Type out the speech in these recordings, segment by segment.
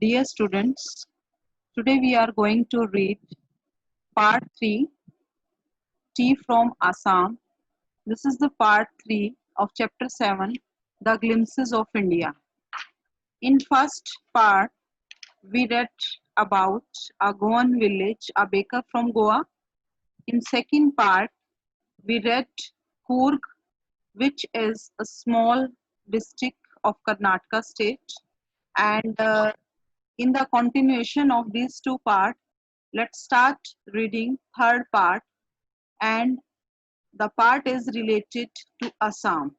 Dear students, today we are going to read part 3, Tea from Assam. This is the part 3 of chapter 7, The Glimpses of India. In first part, we read about a Goan village, a baker from Goa. In second part, we read Coorg, which is a small district of Karnataka state. And in the continuation of these two parts, let's start reading third part, and the part is related to Assam,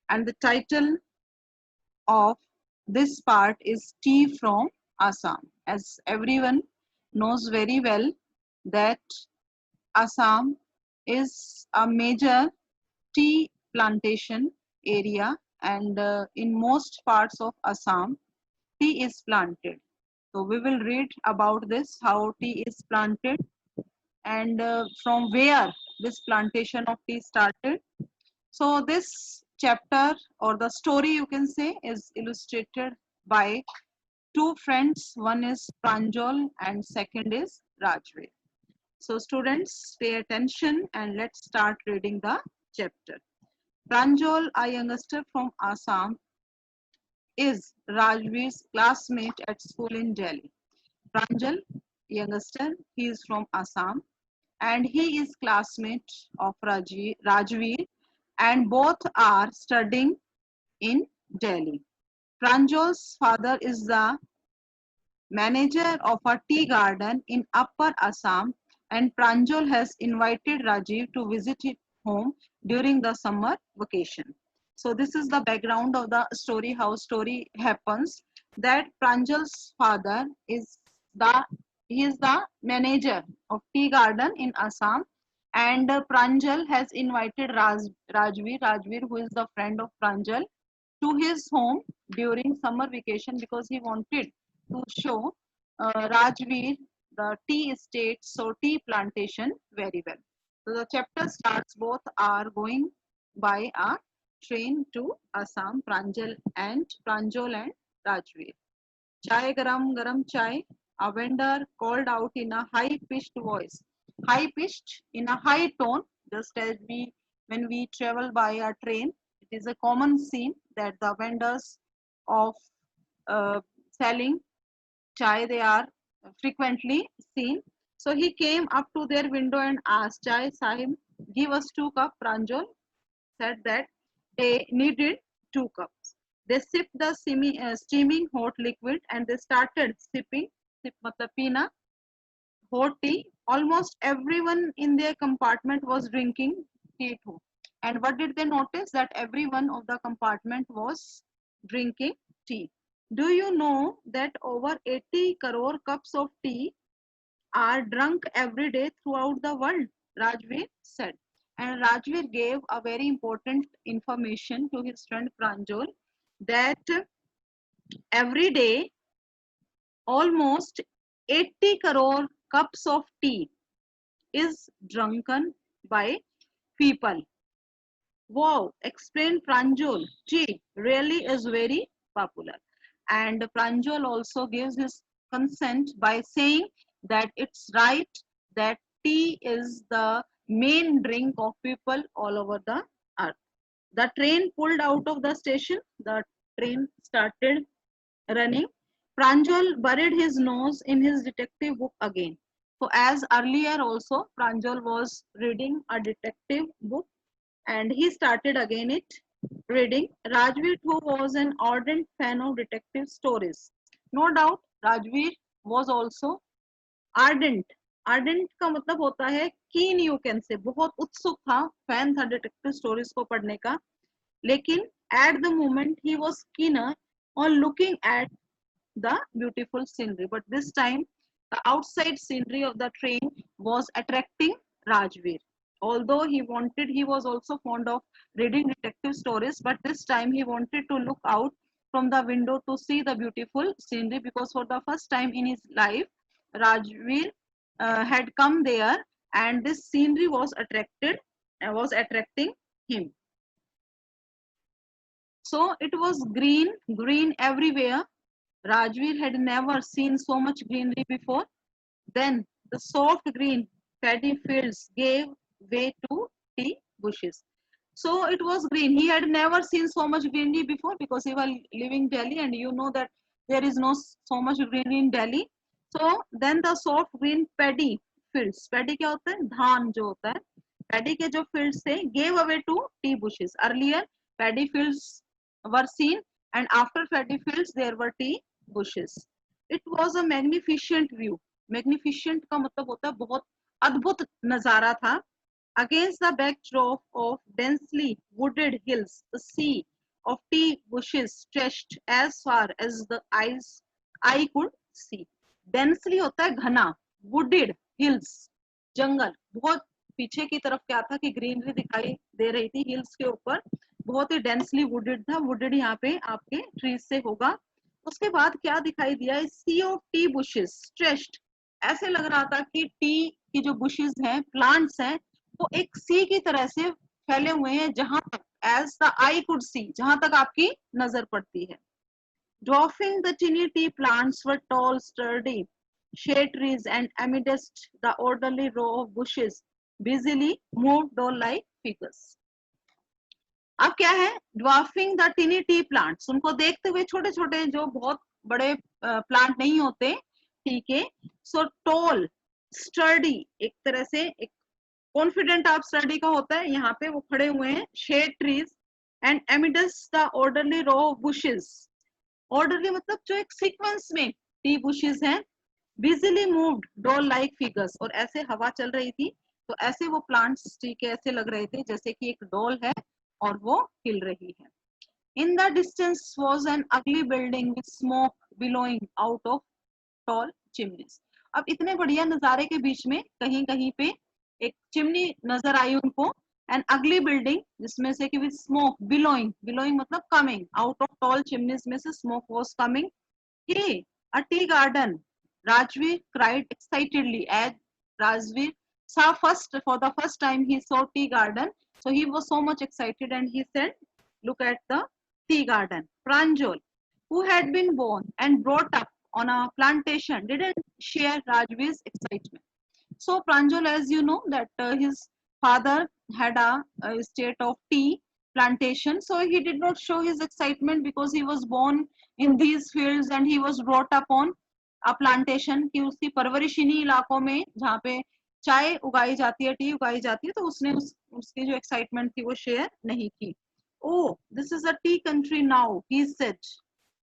and the title of this part is Tea from Assam. As everyone knows very well that Assam is a major tea plantation area, and in most parts of Assam tea is planted. So we will read about this, how tea is planted, and from where this plantation of tea started. So this chapter, or the story you can say, is illustrated by two friends. One is Pranjal and second is Rajveer. So students, pay attention and let's start reading the chapter. Pranjal, a youngster from Assam, is Rajveer's classmate at school in Delhi. Pranjal, youngster, he is from Assam and he is classmate of Rajveer, and both are studying in Delhi. Pranjal's father is the manager of a tea garden in Upper Assam, and Pranjal has invited Rajiv to visit his home during the summer vacation. So this is the background of the story, how story happens, that Pranjal's father is the he is the manager of tea garden in Assam, and Pranjal has invited Rajveer, who is the friend of Pranjal, to his home during summer vacation because he wanted to show Rajveer the tea estate, so tea plantation very well. So the chapter starts, both are going by a train to Assam, Pranjal and Rajveer. Chai garam garam chai, a vendor called out in a high pitched voice. High pitched in a high tone, just as we when we travel by a train, it is a common scene that the vendors of uh, selling chai, they are frequently seen. So he came up to their window and asked, Chai Sahib, give us 2 cups. Pranjal said that they needed 2 cups. They sipped the steaming hot liquid and they started sipping, sip matlab peena, hot tea. Almost everyone in their compartment was drinking tea too. And what did they notice? That everyone of the compartment was drinking tea. Do you know that over 80 crore cups of tea are drunk every day throughout the world? Rajveer said. And Rajveer gave a very important information to his friend Pranjal, that every day almost 80 crore cups of tea is drunken by people. Wow, explained Pranjal. Tea really is very popular. And Pranjal also gives his consent by saying that it's right that tea is the main drink of people all over the earth. The train pulled out of the station. The train started running. Pranjal buried his nose in his detective book again. So as earlier also, Pranjal was reading a detective book and he started again it reading. Rajveer too was an ardent fan of detective stories. No doubt Rajveer was also ardent. Ardent का मतलब होता है keen, you can say, बहुत उत्सुक था, fan था detective stories को पढ़ने का. लेकिन at the moment he was keener on looking at the beautiful scenery, but this time the outside scenery of the train was attracting Rajveer. Although he was also fond of reading detective stories, but this time he wanted to look out from the window to see the beautiful scenery, because for the first time in his life Rajveer had come there, and this scenery was attracting him. So it was green everywhere, Rajveer had never seen so much greenery before. Then the soft green paddy fields gave way to tea bushes. So it was green. He had never seen so much greenery before because he was living Delhi, and you know that there is no so much greenery in Delhi. So then the soft green paddy fields. Paddy क्या होता है? धान जो होता है. Paddy के जो fields थे gave away to tea bushes. Earlier paddy fields were seen, and after paddy fields there were tea bushes. It was a magnificent view. Magnificent का मतलब होता है बहुत अद्भुत नजारा था. Against the backdrop of densely wooded hills, the sea of tea bushes stretched as far as the eye could see. Densely होता है घना, wooded hills, जंगल. बहुत पीछे की तरफ क्या था कि ग्रीनरी दिखाई दे रही थी हिल्स के ऊपर. बहुत ही डेंसली वुडेड था. वुडेड यहाँ पे आपके ट्रीज से होगा. उसके बाद क्या दिखाई दिया? सी ऑफ टी बुशेस स्ट्रेच्ड. ऐसे लग रहा था कि टी की जो बुशेस हैं, प्लांट्स हैं, वो एक सी की तरह से फैले हुए हैं जहां तक as the eye could see, जहां तक आपकी नजर पड़ती है. Dwarfing the tiny tea plants were tall, sturdy shade trees, and amidst the orderly row of bushes busily moved doll-like figures. अब क्या है? Dwarfing the टिनी T plants. उनको देखते हुए छोटे छोटे जो बहुत बड़े प्लांट नहीं होते, ठीक है. सो टॉल स्टर्डी, एक तरह से एक कॉन्फिडेंट आप स्टडी का होता है, यहाँ पे वो खड़े हुए हैं. Shade trees and amidst the orderly row of bushes. Orderly मतलब जो एक सीक्वेंस में टी बुशेस हैं. Busily moved doll like figures, और ऐसे हवा चल रही थी तो ऐसे वो प्लांट्स टी के ऐसे लग रहे थे जैसे कि एक डॉल है और वो हिल रही है. In the distance was an ugly building with smoke billowing out of tall chimneys. अब इतने बढ़िया नजारे के बीच में कहीं कहीं पे एक चिमनी नजर आई उनको. एन अगली बिल्डिंग जिसमें से कि विद स्मोक बिलोइंग, बिलोइंग मतलब coming out of tall chimneys में से smoke was coming. Hey a tea garden, Rajveer cried excitedly as Rajveer saw for the first time he saw tea garden. So he was so much excited and he said, look at the tea garden. Pranjal, who had been born and brought up on a plantation, didn't share Rajveer's excitement. So Pranjal, as you know, that his father had a estate of tea plantation. So he did not show his excitement because he was born in these fields and he was brought up on a plantation. कि उसकी परवरिश इन्हीं इलाकों में जहाँ पे चाय उगाई जाती है, टी उगाई जाती है, तो उसने उसकी जो एक्साइटमेंट थी वो शेयर नहीं की. Oh, this is a tea country now, he said.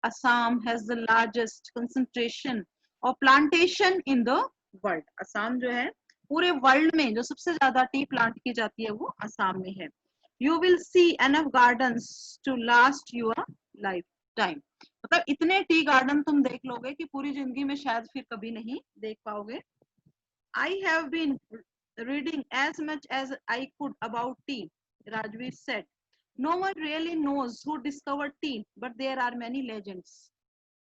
Assam has the largest concentration of plantation in the world. Assam जो है पूरे वर्ल्ड में जो सबसे ज्यादा टी प्लांट की जाती है वो असम में है. You will see enough gardens to last your lifetime. मतलब इतने टी गार्डन तुम देख लोगे कि पूरी जिंदगी में शायद फिर कभी नहीं देख पाओगे. I have been reading as much as I could about tea, Rajveer said. No one really knows who discovered tea, but there are many legends.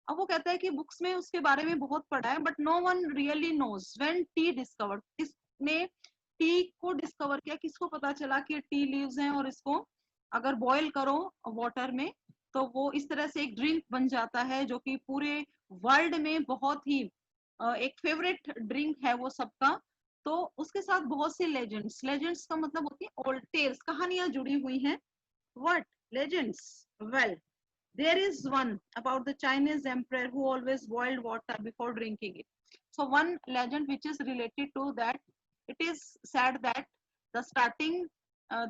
अब वो कहता है कि बुक्स में उसके बारे में बहुत पढ़ा है, but no one really knows when tea discovered. किसने टी को डिस्कवर किया, किसको पता चला कि टी लीव्स हैं और इसको अगर बॉईल करो वाटर में तो वो इस तरह से एक ड्रिंक बन जाता है जो कि पूरे वर्ल्ड में बहुत ही एक फेवरेट ड्रिंक है वो सबका. तो उसके साथ बहुत से लेजेंड्स, लेजेंड्स का मतलब होती है ओल्ड टेल्स, कहानियां जुड़ी हुई हैं. What legends? Well, there is one about the Chinese emperor who always boiled water before drinking it. So one legend which is related to that, it is said that the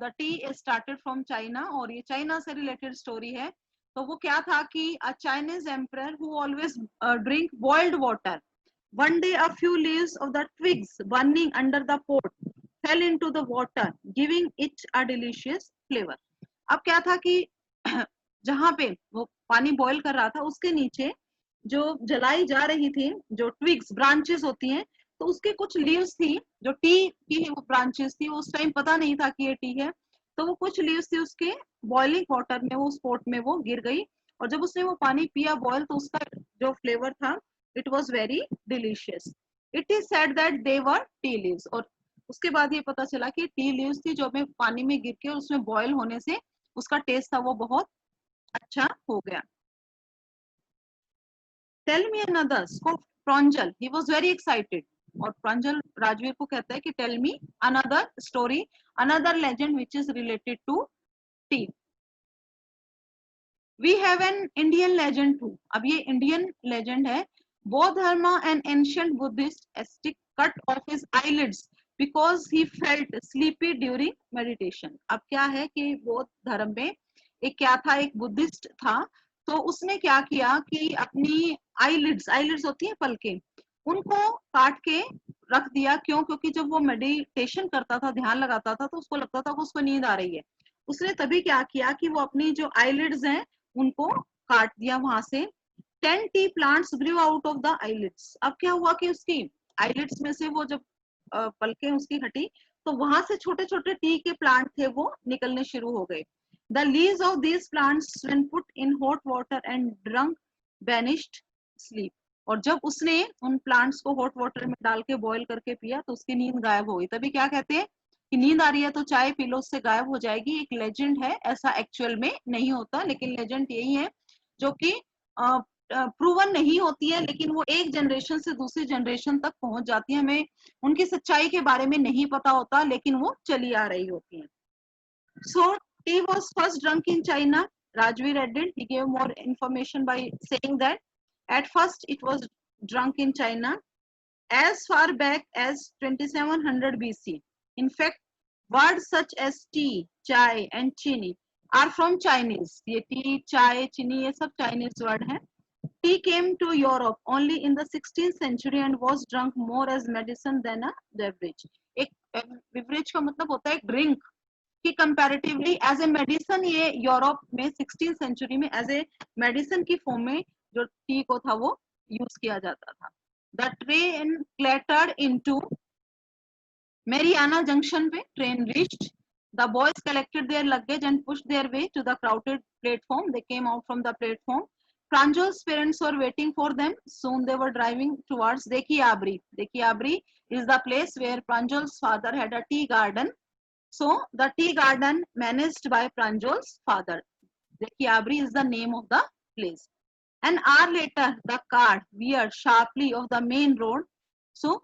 the tea is started from China, और ये China से related story है. तो वो क्या था कि a Chinese emperor who always drink boiled water. One day a few leaves of the twigs burning under the pot fell into the water, giving it a delicious flavor. अब क्या था कि जहां पे वो पानी बॉईल कर रहा था उसके नीचे जो जलाई जा रही थी, जो ट्विग्स ब्रांचेस होती हैं, तो उसके कुछ लीव्स थी जो टी की वो ब्रांचेस थी. उस टाइम पता नहीं था कि ये टी है, तो वो कुछ लीव्स थी उसके बॉइलिंग वाटर में, वो स्पॉट में वो गिर गई, और जब उसने वो पानी पिया बॉयल तो उसका जो फ्लेवर था it was very delicious. It is said that they were tea leaves. और उसके बाद ये पता चला कि टी लीव्स थी जो हमें पानी में गिर के उसमें बॉयल होने से उसका टेस्ट था वो बहुत अच्छा हो गया. Tell me another, Pranjal, he was very excited, और प्रांजल राजवीर को कहता है कि tell me another story, another legend which is related to tea. We have an Indian legend too, अब ये इंडियन लेजेंड है। Bodhidharma, an ancient Buddhist ascetic, cut off his eyelids because he felt sleepy during meditation। अब क्या है कि बौद्ध धर्म में एक क्या था, एक बुद्धिस्ट था, तो उसने क्या किया कि अपनी आईलिड्स, आईलिड्स होती है पलकें, उनको काट के रख दिया। क्यों? क्योंकि जब वो मेडिटेशन करता था, ध्यान लगाता था, तो उसको लगता था कि उसको नींद आ रही है। उसने तभी क्या किया कि वो अपनी जो आईलिड्स हैं उनको काट दिया वहां से। 10 T plants Guru out of the eyelids. अब क्या हुआ कि उसकी आईलिड्स में से वो जब पलकें उसकी हटी, तो वहां से छोटे छोटे टी के प्लांट थे वो निकलने शुरू हो गए। The leaves of these plants when put in hot water and drunk vanished sleep. और जब उसने उन प्लांट्स को हॉट वाटर में डाल के बॉईल करके पिया तो उसकी नींद गायब हो गई। तभी क्या कहते हैं कि नींद आ रही है तो चाय पी लो, उससे गायब हो जाएगी। एक लेजेंड है, ऐसा एक्चुअल में नहीं होता, लेकिन लेजेंड यही है जो कि प्रूवन नहीं होती है, लेकिन वो एक जनरेशन से दूसरी जनरेशन तक पहुंच जाती है। हमें उनकी सच्चाई के बारे में नहीं पता होता, लेकिन वो चली आ रही होती है। So tea was first drunk in China, Rajveer added. He gave more information by saying that at first it was drunk in China as far back as 2700 BC. In fact, words such as tea, chai and chini are from Chinese. ये T, चाय, चीनी ये सब Chinese word है। Tea came to Europe only in the 16th century and was drunk more as medicine than a beverage. एक beverage का मतलब होता है ड्रिंक, कि कंपैरेटिवली एज ए मेडिसिन ये यूरोप में 16th सेंचुरी में एज ए मेडिसिन की फॉर्म में जो टी को था वो यूज किया जाता था। The train clattered into Mariana Junction पे train reached. The boys collected their luggage and pushed their way to the crowded platform. They came out from the platform. Pranjal's parents were waiting for them. Soon they were driving towards Dekiabri. Dekiabri is the place where Pranjal's father had a tea garden. So the tea garden managed by Pranjal's father. Dekiabri is the name of the place. An hour later, the car veered sharply off the main road. So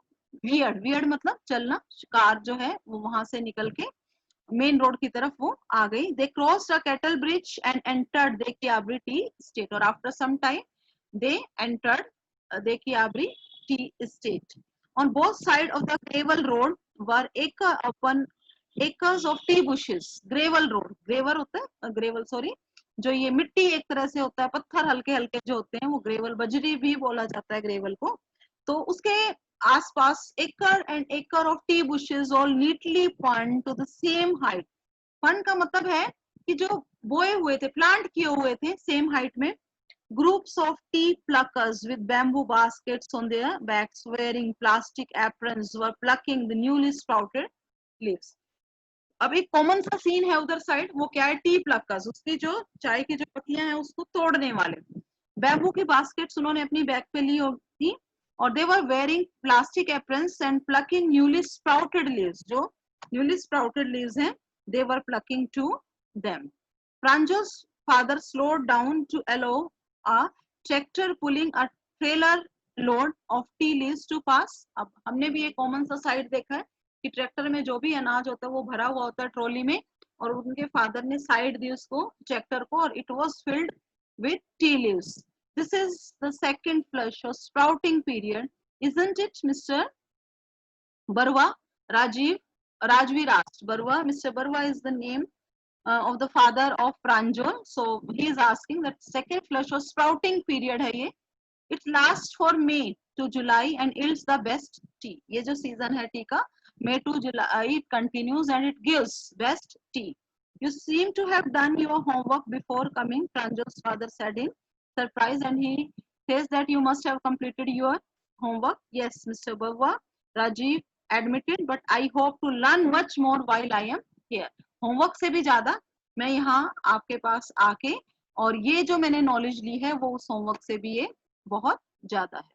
weird मतलब चलना, car जो है वो वहां से निकल के main road की तरफ वो आ गई। They crossed a cattle bridge and entered Dekiabari tea estate, और after some time they entered Dekiabari tea estate. On both side of the gravel road were acres of tea bushes. Gravel road, gravel होता है, gravel sorry, जो ये मिट्टी एक तरह से होता है, पत्थर हल्के हल्के जो होते हैं वो ग्रेवल, बजरी भी बोला जाता है ग्रेवल को। तो उसके आसपास acre and acre of tea bushes all neatly plant to the same height. Plant का मतलब है कि जो बोए हुए थे, प्लांट किए हुए थे सेम हाइट में। Groups of tea pluckers with bamboo baskets on their backs wearing plastic aprons were plucking the newly sprouted leaves. अब एक कॉमन सा सीन है उधर साइड, वो क्या है, टी प्लकर्स, उसकी जो चाय की जो पत्तियां हैं उसको तोड़ने वाले। बैम्बू की बास्केट्स उन्होंने अपनी बैग पे ली थी, और they were wearing plastic aprons and plucking newly sprouted leaves, जो न्यूली स्प्राउटेड लीव्स हैं they were plucking to them. Pranjal's father slowed down to allow a tractor pulling a trailer load of tea leaves to pass. अब हमने भी एक common सा side देखा है कि ट्रैक्टर में जो भी अनाज होता है वो भरा हुआ होता है ट्रॉली में, और उनके फादर ने साइड दी उसको ट्रैक्टर को, और it was filled with tea leaves. This is the second flush और sprouting period, isn't it, Mr. Barwa? Rajveer asked. Barwa, Mr. Barwa is the name of the father of Pranjal. So he is asking that second flush or sprouting period है ये, it lasts for May to July and yields the best tea. ये जो season है T का, May to July it continues and it gives best tea. You seem to have done your homework before coming, Pranjal's father said in surprise, and he says that you must have completed your homework. Yes, Mr. Barwa, Rajiv admitted, but I hope to learn much more while I am here. Homework से भी ज्यादा मैं यहाँ आपके पास आके, और ये जो मैंने नॉलेज ली है वो उस होमवर्क से भी ये बहुत ज्यादा है।